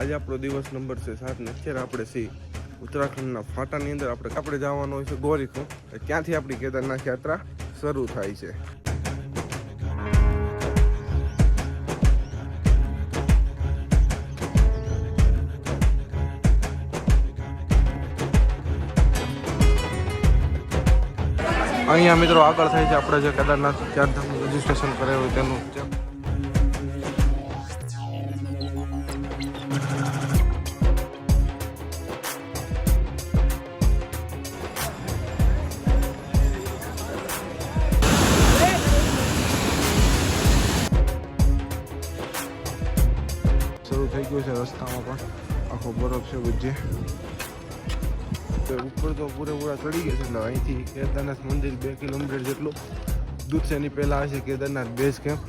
આજે આપણો દિવસ નંબર છે 7 ને અત્યારે આપણે છીએ ઉત્તરાખંડના ફાટાની અંદર આપણે જવાનું હોય છે ગોરીકુંડ. ત્યાંથી આપણી કેદારનાથ યાત્રા શરૂ થાય છે. અહીંયા મિત્રો આગળ થાય છે આપણે જે કેદારનાથ ચારધામનું રજીસ્ટ્રેશન કરાયું હોય તેનું. શરૂ થઈ ગયું છે રસ્તામાં પણ આખો બરફ છે વચ્ચે. ઉપર તો પૂરેપૂરા ચડી ગયા છે એટલે અહીંથી કેદારનાથ મંદિર 2 કિલોમીટર જેટલું દૂર છે. એની પહેલા છે કેદારનાથ બેઝ કેમ્પ.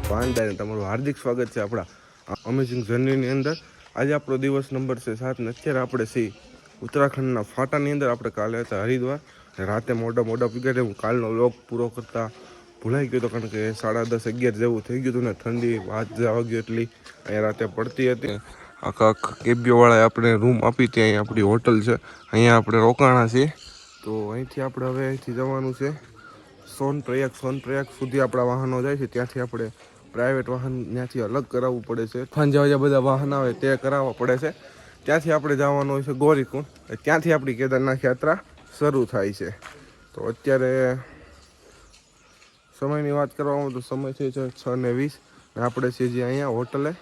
પાંડાને તમારું હાર્દિક સ્વાગત છે આપણા અમેઝિંગ જર્નીની અંદર. આજે આપણો દિવસ નંબર છે 7 ને અત્યારે આપણે છીએ ઉત્તરાખંડના ફાટાની અંદર. આપણે કાલે હતા હરિદ્વાર, રાતે મોડા પીગા. હું કાલનો વ્લોગ પૂરો કરતા ભૂલાઈ ગયો હતો કારણ કે 10:30-11 જેવું થઈ ગયું હતું ને ઠંડી વાત જવા ગયો એટલી અહીંયા રાતે પડતી હતી. આખા કેબીઓવાળાએ આપણે રૂમ આપી હતી. અહીંયા આપણી હોટલ છે, અહીંયા આપણે રોકાણા છીએ. તો અહીંથી આપણે હવે અહીંથી જવાનું છે સોનપ્રયાગ સુધી આપણા વાહનો જાય છે. ત્યાંથી આપણે પ્રાઇવેટ વાહન ત્યાંથી અલગ કરાવવું પડે છે. જેવા જે બધા વાહન આવે તે કરાવવા પડે છે. ત્યાંથી આપણે જવાનું હોય છે ગોરીકુંડ. ત્યાંથી આપણી કેદારનાથ યાત્રા શરૂ થાય છે. તો અત્યારે સમયની વાત કરવામાં તો સમય થઈ છે 6:20 ને આપણે છીએ જે અહીંયા હોટલે.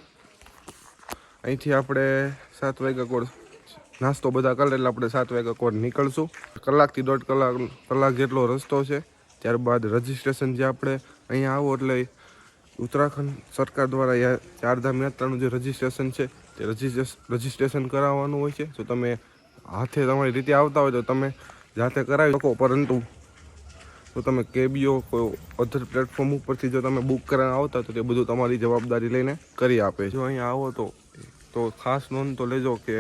અહીંથી આપણે 7 વાગ્યા કોડ નાસ્તો બધા કરે એટલે આપણે 7 વાગ્યા કોડ નીકળશું. કલાકથી 1.5 કલાક જેટલો રસ્તો છે. ત્યારબાદ રજીસ્ટ્રેશન જે આપણે અહીંયા આવો એટલે ઉત્તરાખંડ સરકાર દ્વારા ચારધામ યાત્રાનું જે રજીસ્ટ્રેશન છે તે રજીસ્ટ્રેશન કરાવવાનું હોય છે. જો તમે હાથે તમારી રીતે આવતા હોય તો તમે જાતે કરાવી શકો, પરંતુ તો તમે કેબીઓ કોઈ અધર પ્લેટફોર્મ ઉપરથી જો તમે બુક કરાવવા આવતા તો તે બધું તમારી જવાબદારી લઈને કરી આપે. જો અહીંયા આવો તો ખાસ નોંધ તો લેજો કે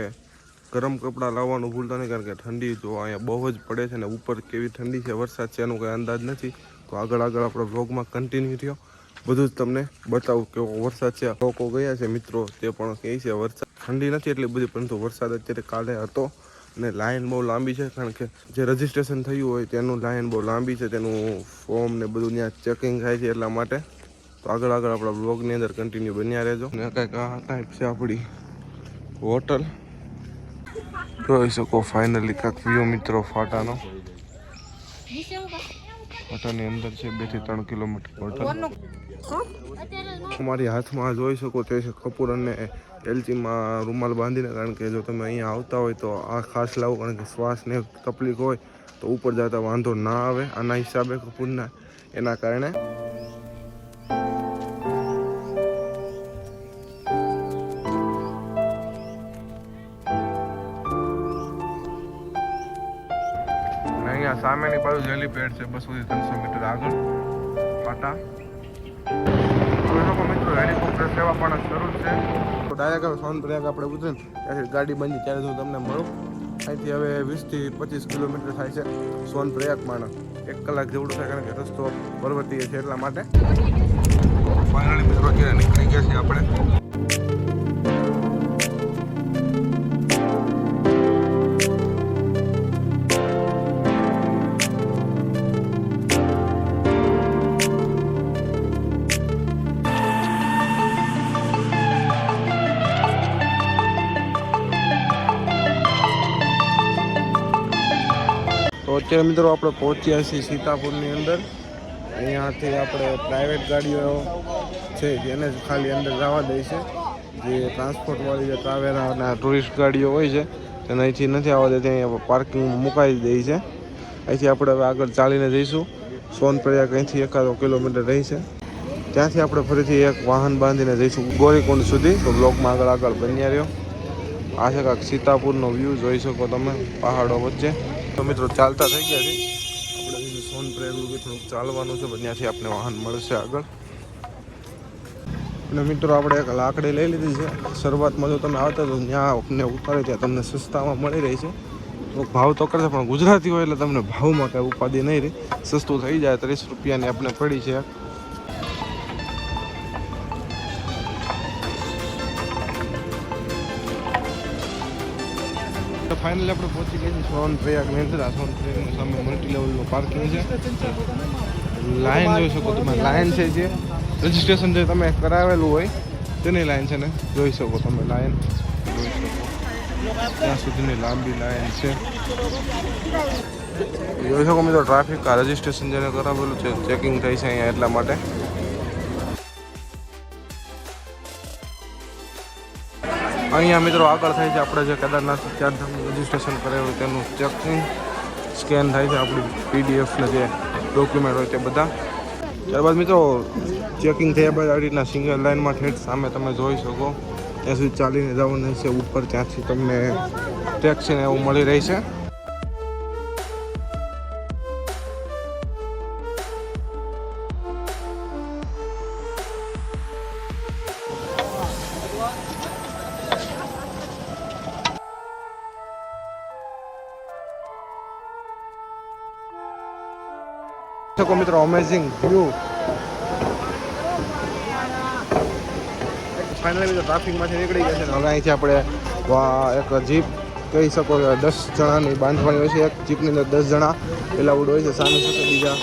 ગરમ કપડાં લાવવાનું ભૂલતા નહીં, કારણ કે ઠંડી જો અહીંયા બહુ જ પડે છે ને ઉપર કેવી ઠંડી છે, વરસાદ છે એનો કંઈ અંદાજ નથી. તો આગળ આપણા વ્લોગમાં કન્ટિન્યુ થયો, બધું જ તમને બતાવું કેવો વરસાદ છે. લોકો ગયા છે મિત્રો તે પણ કહે છે વરસાદ ઠંડી નથી એટલી બધી, પરંતુ વરસાદ અત્યારે કાલે હતો અને લાઈન બહુ લાંબી છે. કારણ કે જે રજીસ્ટ્રેશન થયું હોય તેનું લાઈન બહુ લાંબી છે, તેનું ફોર્મ ને બધું ત્યાં ચેકિંગ થાય છે એટલા માટે. તો આગળ આપણા બ્લોગની અંદર કન્ટિન્યુ બન્યા રહેજો. ને કંઈક આ ટાઈપ છે આપણી હોટલ. જોઈ શકો ફાઇનલી કાંક વ્યૂ મિત્રો ફાટાનો. ફાટાની અંદર છે 2 થી 3 કિલોમીટર હોટલ. તમારી હાથમાં જોઈ શકો તે છે કપૂર અને એલચીમાં રૂમાલ બાંધીને, કારણ કે જો તમે અહીંયા આવતા હોય તો આ ખાસ લાવો, કારણ કે શ્વાસને તકલીફ હોય તો ઉપર જતા વાંધો ના આવે આના હિસાબે કપૂરના એના કારણે. અહીંયા સામેની બાજુ હેલીપેડ છે 200 થી 300 મીટર આગળ ફાટા. મિત્રો હેલિકોપ્ટર સેવા પણ શરૂ છે. તો ડાયરેક્ટ સોનપ્રયાગ આપણે ઉતરીને ત્યાંથી ગાડી બંધી ત્યારે હું તમને મળું. અહીંથી હવે 20 થી 25 કિલોમીટર થાય છે સોનપ્રયાગમાં. 1 કલાક જેવડું થાય, કારણ કે રસ્તો પર્વતીય છે એટલા માટે. ફાઇનલી મિત્રો અત્યારે નીકળી ગયા છીએ આપણે. તો અત્યારે મિત્રો આપણે પહોંચ્યા છીએ સીતાપુરની અંદર. અહીંયાથી આપણે પ્રાઇવેટ ગાડીઓ છે જેને ખાલી અંદર જવા દે છે. જે ટ્રાન્સપોર્ટવાળી જે ટ્રાવેરા અને ટુરિસ્ટ ગાડીઓ હોય છે તેને અહીંથી નથી આવવા દેતી, અહીંયા પાર્કિંગમાં મુકાઈ દે છે. અહીંથી આપણે હવે આગળ ચાલીને જઈશું સોનપ્રયાગ. અહીંથી 1 કિલોમીટર રહી છે. ત્યાંથી આપણે ફરીથી એક વાહન બાંધીને જઈશું ગોરીકુંડ સુધી. તો બ્લોકમાં આગળ બન્યા રહ્યો. આ છે કાંક સીતાપુરનો વ્યૂ જોઈ શકો તમે પહાડો વચ્ચે. તો મિત્રો ચાલતા થઈ ગયા છે આપણે. સોનપ્રયાગ થોડુંક ચાલવાનું છે, ત્યાંથી આપણે વાહન મળશે આગળ. અને મિત્રો આપણે એક લાકડી લઈ લીધી છે. શરૂઆતમાં જો તમે આવતા તો ત્યાં આપને ઉતારે ત્યાં તમને સસ્તામાં મળી રહી છે. તો ભાવ તો કરશે, પણ ગુજરાતી હોય એટલે તમને ભાવમાં કાંઈ ઉપાધિ નહીં રહી, સસ્તું થઈ જાય. 30 રૂપિયાની આપણે પડી છે. ફાઇનલી આપણે પહોંચી ગયા છીએ સોનપ્રયાગ મેંદરા. સોનપ્રયાગની સામે મલ્ટી લેવલનું પાર્કિંગ છે. લાઈન જોઈ શકો તમે. લાઈન છે જે રજિસ્ટ્રેશન જે તમે કરાવેલું હોય તેની લાઈન છે ને જોઈ શકો તમે. લાઈન જોઈ શકો ત્યાં સુધીની લાંબી લાઈન છે. જોઈ શકો મિત્રો ટ્રાફિક આ રજિસ્ટ્રેશન જેને કરાવેલું છે ચેકિંગ થાય છે અહીંયા એટલા માટે. અહીંયા મિત્રો આગળ થાય છે આપણે જે કેદારનાથ ચારધામનું રજિસ્ટ્રેશન કરેલું તેનું ચેકિંગ સ્કેન થાય છે આપણી પીડીએફને જે ડોક્યુમેન્ટ હોય તે બધા. ત્યારબાદ મિત્રો ચેકિંગ થયા બાદ આવી રીતના સિંગલ લાઇનમાં ઠેઠ સામે તમે જોઈ શકો ત્યાં સુધી ચાલીને જવાનું છે ઉપર. ત્યાંથી તમને ટેક્સી ને એવું મળી રહી છે. શકો મિત્રો અમેઝિંગ વ્યૂ. ફાઇનલી મિત્રો ટ્રાફિકમાંથી નીકળી ગયા છે ને હવે અહીંથી આપણે એક જીપ કહી શકો કે 10 જણાની બાંધવાની હોય છે. એક જીપની અંદર 10 જણા એલાઉડ હોય છે, સામે સાથે બીજા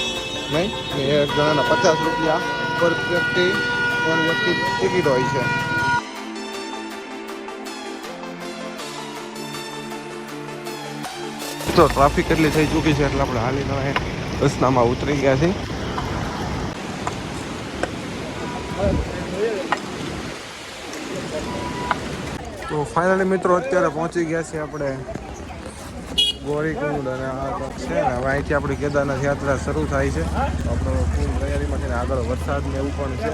નહીં. ને એક જણાના 50 રૂપિયા પર વ્યક્તિ ટિકિટ હોય છે. તો ટ્રાફિક એટલી થઈ ચૂકી છે એટલે આપણે હાલીને રસ્તામાં ઉતરી ગયા છે. તો ફાઇનલી મિત્રો અત્યારે પહોંચી ગયા છીએ આપણે ગોરીકુંડ અને આ છે ને હવે અહીંથી આપણી કેદારનાથ યાત્રા શરૂ થાય છે. આપણો ફૂલ તૈયારીમાં છે ને આગળ વરસાદ ને એવું પણ છે.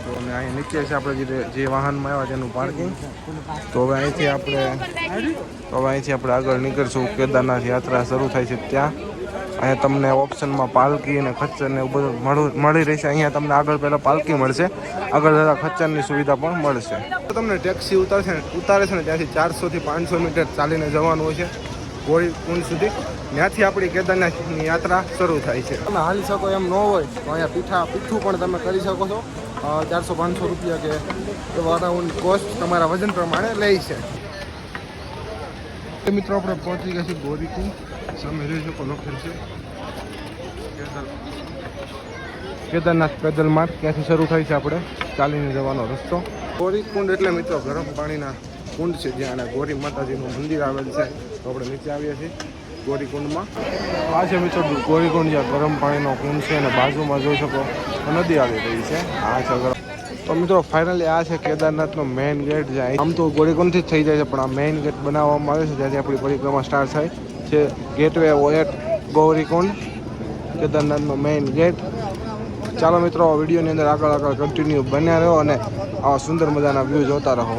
તો અને અહીં નીચે છે આપણે જે વાહનમાં આવ્યા તેનું પાર્કિંગ. તો હવે અહીંથી આપણે આગળ નીકળશું. કેદારનાથ યાત્રા શરૂ થાય છે ત્યાં. અહીંયા તમને ઓપ્શનમાં પાલકી અને ખચ્ચર ને એવું બધું મળી રહેશે. અહીંયા તમને આગળ પહેલાં પાલકી મળશે, આગળ જતાં ખચ્ચરની સુવિધા પણ મળશે. તો તમને ટેક્સી ઉતારે છે ને ત્યાંથી 400 થી 500 મીટર ચાલીને જવાનું હોય છે ગોરીકુંડ સુધી. ત્યાંથી આપણી કેદારનાથની યાત્રા શરૂ થાય છે. તમે હાલી શકો એમ ન હોય તો અહીંયા પીઠું પણ તમે કરી શકો છો. 400-500 રૂપિયા કે એવા અરાઉન્ડ કોસ્ટ તમારા વજન પ્રમાણે લે છે. મિત્રો આપણે પહોંચી ગયા છીએ ગોરીકુંડ. સામે જોઈ શકો લખેલ છે કેદારનાથ પેદલ માર્ગ. ત્યાંથી શરૂ થાય છે આપણે ચાલીને જવાનો રસ્તો. ગોરીકુંડ એટલે મિત્રો ગરમ પાણીના કુંડ છે જ્યાં ગોરી માતાજીનું મંદિર આવેલ છે. તો આપણે નીચે આવીએ છીએ ગોરીકુંડમાં. આ છે મિત્રો ગોરીકુંડ જ્યાં ગરમ પાણીનો કુંડ છે અને બાજુમાં જોઈ શકો નદી આવી રહી છે. આ છે ગરમ. તો મિત્રો ફાઇનલી આ છે કેદારનાથનો મેઇન ગેટ. જ્યાં આમ તો ગોરીકુંડથી જ થઈ જાય છે પણ આ મેઇન ગેટ બનાવવામાં આવે છે જ્યાંથી આપણી પરિક્રમા સ્ટાર્ટ થાય છે. ગેટવે એટ ગોરીકુંડ, કેદારનાથનો મેઇન ગેટ. ચાલો મિત્રો વિડીયોની અંદર આગળ કન્ટિન્યુ બન્યા રહો અને આવા સુંદર મજાના વ્યૂ જોતા રહો.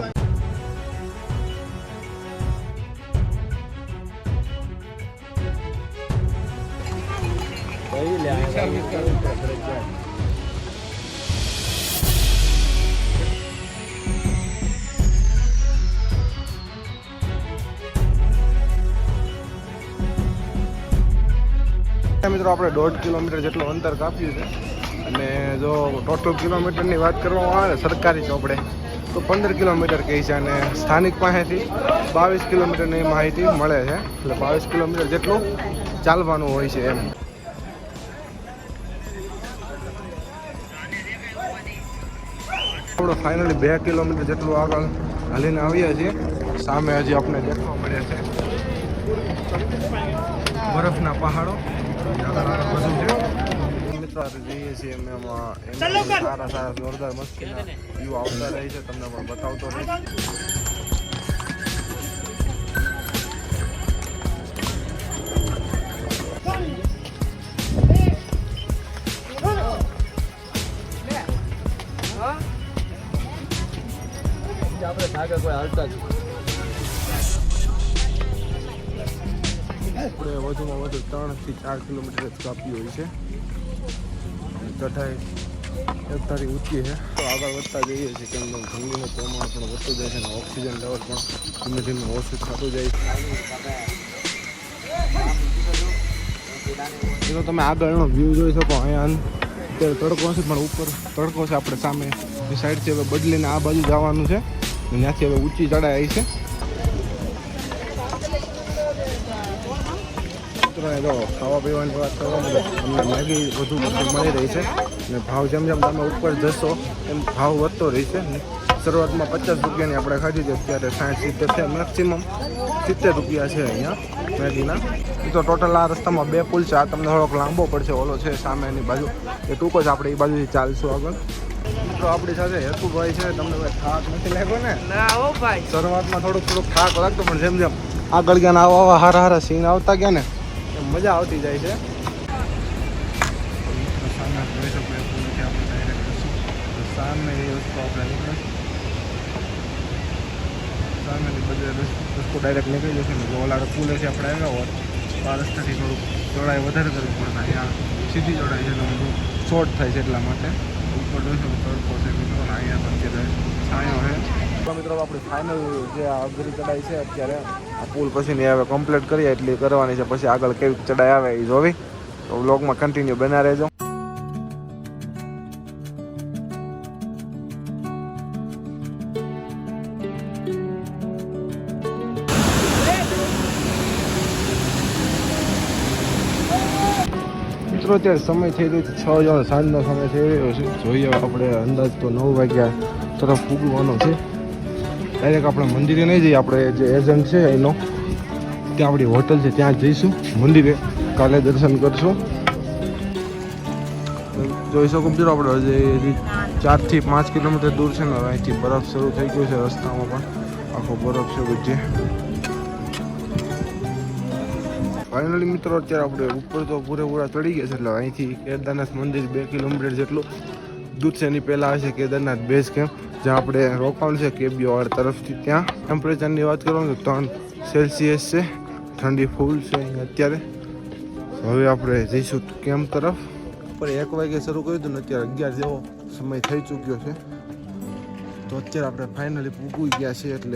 મિત્રો આપણે 1.5 કિલોમીટર જેટલું અંતર કાપ્યું છે અને જો ટોટલ કિલોમીટરની વાત કરવામાં આવે સરકારી ચોપડે તો 15 કિલોમીટર કહે છે અને સ્થાનિક પાસેથી 22 કિલોમીટરની માહિતી મળે છે. એટલે 22 કિલોમીટર જેટલું ચાલવાનું હોય છે એમ. આપણે ફાઇનલી 2 કિલોમીટર જેટલું આગળ હાલીને આવ્યા છીએ. સામે હજી આપણે દેખવા મળ્યા છે બરફના પહાડો. મિત્રો જઈએ છીએ અમે સારા જોરદાર મસ્તીના વ્યૂ આવતા રહે છે. તમને પણ બતાવતો રહીશ. આપણે કોઈ હાલતા જ આપણે વધુમાં વધુ 3 થી 4 કિલોમીટર જ કાપ્યું હોય છે. ચઢાઈ એકધારી ઊંચી છે. તો આગળ વધતા જઈએ છીએ કેમ કે ઠંડીનું પ્રમાણ પણ વધતું જાય છે અને ઓક્સિજન લેવલ પણ ધીમે ધીમે ઓછું થતું જાય છે. તો તમે આગળનો વ્યૂ જોઈ શકો. અહીંયા અત્યારે તડકો છે પણ ઉપર તડકો છે. આપણે સામે સાઈડથી હવે બદલીને આ બાજુ જવાનું છે. ત્યાંથી હવે ઊંચી ચડાઈ છે. મિત્રોને જો ખાવા પીવાની વાત કરવામાં તમને મેગી વધુ મળી રહી છે અને ભાવ જેમ જેમ તમે ઉપર જશો એમ ભાવ વધતો રહેશે. શરૂઆતમાં 50 રૂપિયાની આપણે ખાધી હતી, અત્યારે 60-70 છે, મેક્સિમમ 70 રૂપિયા છે અહીંયા મેગીના. તો ટોટલ આ રસ્તામાં 2 પુલ છે. આ તમને થોડોક લાંબો પડશે, ઓલો છે સામેની બાજુ એ ટૂંકો જ, આપણે એ બાજુથી ચાલશું આગળ. મિત્રો આપણી સાથે હેતુભાઈ છે. તમને ભાઈ થાક નથી લાગ્યો ને? ના હો ભાઈ, શરૂઆતમાં થોડોક થાક લાગતો, પણ જેમ જેમ આગળ ગયા આવા હારા સીન આવતા ગયા ને એમ મજા આવતી જાય છે. સામે જોઈ શકો એ પુલથી આપણે ડાયરેક્ટ સામે એ વસ્તુ આપણે નીકળે સામેની બધે રસ્તો ડાયરેક્ટ નીકળી જશે ને. ઓલા પુલેથી આપણે આવ્યા હોત તો આ રસ્તાથી થોડુંક ચડાઈ વધારે કરવી પડે. અહીંયા સીધી ચડાઈ છે એટલે બધું શોર્ટ થાય છે, એટલા માટે ઉપર જોઈ શકો તડકો છે મિત્રો. અહીંયા પણ અત્યારે છાંયો છે. મિત્રો આપણી ફાઇનલ જે આ અઘરી ચડાઈ છે અત્યારે આ પુલ પછીની હવે કમ્પ્લીટ કરીએ એટલી કરવાની છે. પછી આગળ કેવી ચડાઈ આવે એ જોવી, તો વ્લોગમાં કન્ટિન્યુ બના રહેજો. મિત્રો અત્યારે સમય થઈ રહ્યો છે 6 વાગ્યા, સાંજનો સમય થઈ રહ્યો છે. જોઈએ આપણે અંદાજ તો 9 વાગ્યા તરફ પૂગવાનો છે. ડાયરેક્ટ આપણે મંદિરે નહીં જઈએ, આપણે જે એજન્ટ છે એનો ત્યાં આપણી હોટલ છે ત્યાં જઈશું. મંદિરે કાલે દર્શન કરશું. જોઈ શકો મિત્રો આપણે હજી 4 થી 5 કિલોમીટર દૂર છે ને, અહીંથી બરફ શરૂ થઈ ગયો છે. રસ્તામાં પણ આખો બરફ છે વચ્ચે. ફાઇનલી મિત્રો અત્યારે આપણે ઉપર તો પૂરેપૂરા ચડી ગયા છે. એટલે અહીંથી કેદારનાથ મંદિર 2 કિલોમીટર જેટલું દૂર છે. એની પહેલાં આવે છે કેદારનાથ બેઝ કેમ્પ, જ્યાં આપણે રોકાવાનું છે કેબીવાડ તરફથી. ત્યાં ટેમ્પરેચરની વાત કરવાનું તો 3 સેલ્સિયસ છે, ઠંડી ફૂલ છે અહીંયા અત્યારે. હવે આપણે જઈશું કેમ્પ તરફ. ઉપર 1 વાગે શરૂ કર્યું હતું ને અત્યારે 11 જેવો સમય થઈ ચૂક્યો છે. તો અત્યારે આપણે ફાઇનલી પૂગી ગયા છે. એટલે